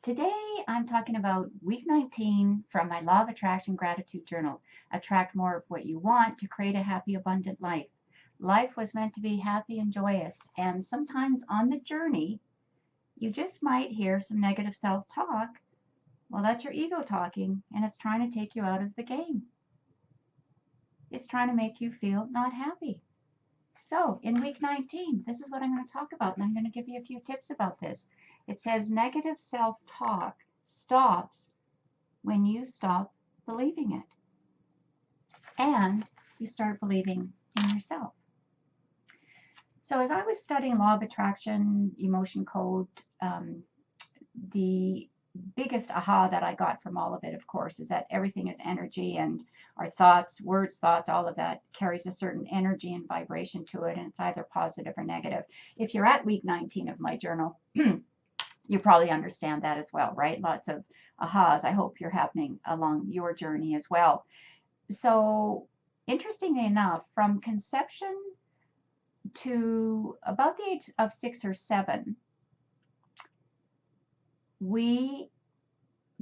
Today, I'm talking about week 19 from my Law of Attraction Gratitude Journal. Attract more of what you want to create a happy, abundant life. Life was meant to be happy and joyous, and sometimes on the journey, you just might hear some negative self talk. Well, that's your ego talking, and it's trying to take you out of the game. It's trying to make you feel not happy. So, in week 19, this is what I'm going to talk about, and I'm going to give you a few tips about this. It says negative self talk stops when you stop believing it and you start believing in yourself. So, as I was studying law of attraction, emotion code, the biggest aha that I got from all of it, of course, is that everything is energy, and our thoughts, words, thoughts, all of that carries a certain energy and vibration to it, and it's either positive or negative. If you're at week 19 of my journal, you probably understand that as well, right? Lots of ahas. I hope you're happening along your journey as well. So, interestingly enough, from conception to about the age of 6 or 7, we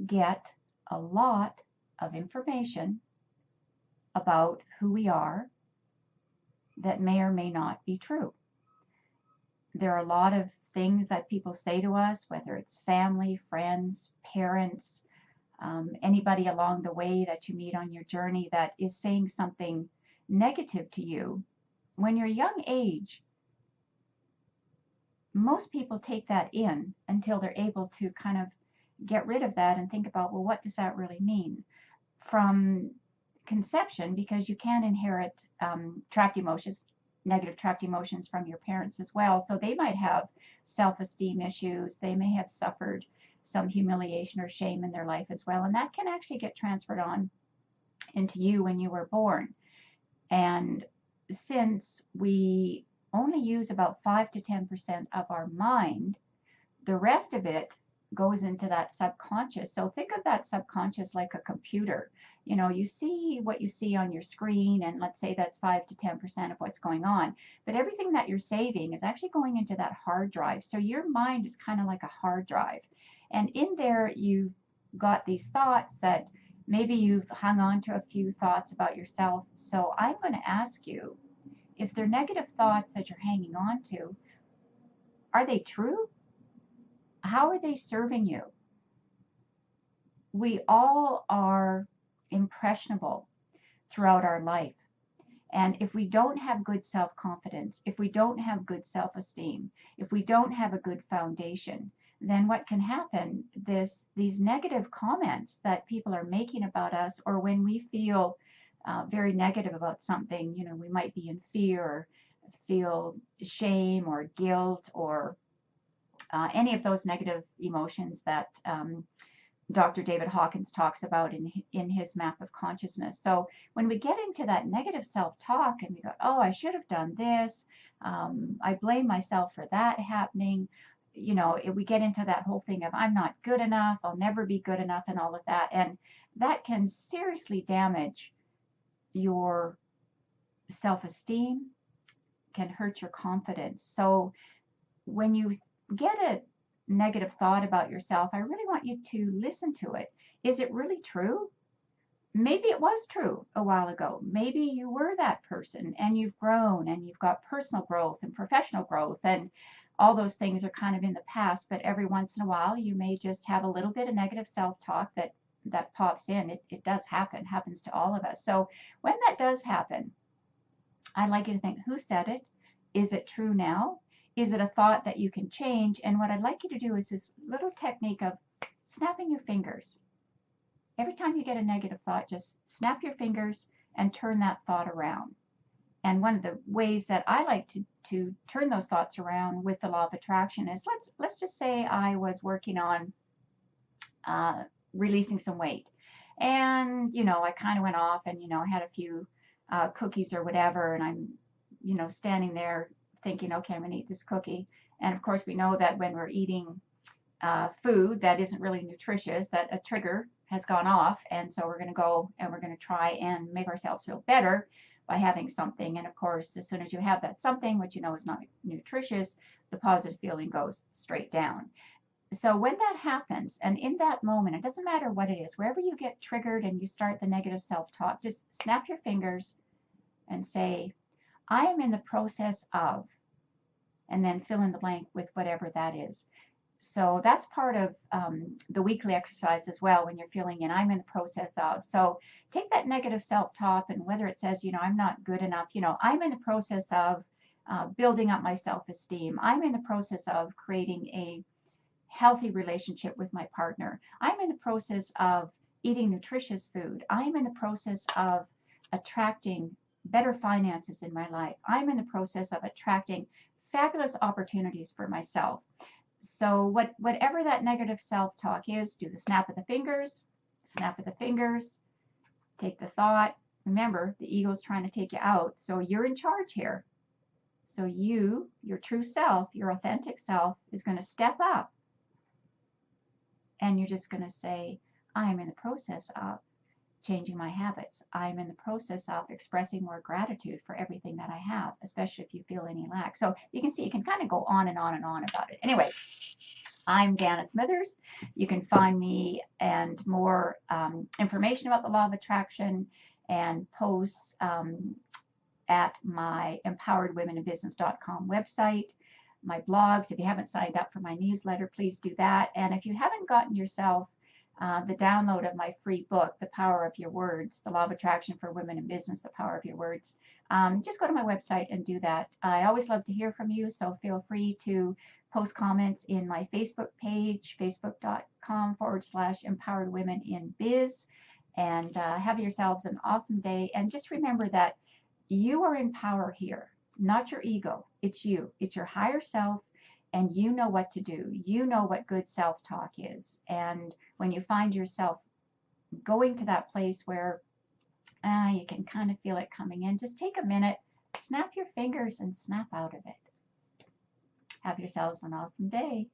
get a lot of information about who we are that may or may not be true. There are a lot of things that people say to us, whether it's family, friends, parents, anybody along the way that you meet on your journey that is saying something negative to you. When you're young age, most people take that in until they're able to kind of get rid of that and think about, well, what does that really mean? From conception, because you can inherit trapped emotions, negative trapped emotions from your parents as well. So they might have self-esteem issues. They may have suffered some humiliation or shame in their life as well. And that can actually get transferred on into you when you were born. And since we only use about 5 to 10% of our mind, the rest of it goes into that subconscious. So think of that subconscious like a computer. You know, you see what you see on your screen, and let's say that's 5 to 10% of what's going on. But everything that you're saving is actually going into that hard drive. So your mind is kind of like a hard drive. And in there, you've got these thoughts that maybe you've hung on to a few thoughts about yourself. So I'm going to ask you, if they're negative thoughts that you're hanging on to, are they true? How are they serving you? We all are impressionable throughout our life. And if we don't have good self confidence, if we don't have good self esteem, if we don't have a good foundation, then what can happen? These negative comments that people are making about us, or when we feel very negative about something, you know, we might be in fear, or feel shame or guilt, or any of those negative emotions that Dr. David Hawkins talks about in his map of consciousness. So when we get into that negative self-talk and we go, oh, I should have done this, I blame myself for that happening, you know, we get into that whole thing of I'm not good enough, I'll never be good enough, and all of that. And that can seriously damage your self-esteem, can hurt your confidence. So when you get a negative thought about yourself, I really want you to listen to it. Is it really true? Maybe it was true a while ago. Maybe you were that person and you've grown and you've got personal growth and professional growth, and all those things are kind of in the past, but every once in a while you may just have a little bit of negative self-talk that pops in. It does happen, happens to all of us. So when that does happen, I'd like you to think, who said it? Is it true now? Is it a thought that you can change? And what I'd like you to do is this little technique of snapping your fingers. Every time you get a negative thought, just snap your fingers and turn that thought around. And one of the ways that I like to turn those thoughts around with the law of attraction is, let's just say I was working on releasing some weight. And, you know, I kind of went off and, you know, I had a few cookies or whatever, and I'm, you know, standing there thinking, okay, I'm going to eat this cookie. And of course, we know that when we're eating food that isn't really nutritious, that a trigger has gone off. And so we're going to go and we're going to try and make ourselves feel better by having something. And of course, as soon as you have that something, which you know is not nutritious, the positive feeling goes straight down. So when that happens, and in that moment, it doesn't matter what it is, wherever you get triggered and you start the negative self-talk, just snap your fingers and say, I am in the process of, and then fill in the blank with whatever that is. So that's part of the weekly exercise as well when you're feeling in, I'm in the process of. So take that negative self-talk, and whether it says, I'm not good enough, I'm in the process of building up my self-esteem. I'm in the process of creating a healthy relationship with my partner. I'm in the process of eating nutritious food. I'm in the process of attracting better finances in my life. I'm in the process of attracting fabulous opportunities for myself. So whatever that negative self-talk is, do the snap of the fingers, snap of the fingers, take the thought. Remember, the ego's trying to take you out, so you're in charge here. So you, your true self, your authentic self, is going to step up, and you're just going to say, I am in the process of changing my habits. I'm in the process of expressing more gratitude for everything that I have, especially if you feel any lack. So you can see, you can kind of go on and on and on about it. Anyway, I'm Dana Smithers. You can find me and more information about the law of attraction and posts at my empoweredwomeninbusiness.com website, my blogs. If you haven't signed up for my newsletter, please do that. And if you haven't gotten yourself the download of my free book, The Power of Your Words, The Law of Attraction for Women in Business, The Power of Your Words, just go to my website and do that. I always love to hear from you, so feel free to post comments in my Facebook page, facebook.com/empoweredwomeninbiz, and have yourselves an awesome day. And just remember that you are in power here, not your ego. It's you. It's your higher self, and you know what to do. You know what good self-talk is. And when you find yourself going to that place where you can kind of feel it coming in, just take a minute, snap your fingers, and snap out of it. Have yourselves an awesome day.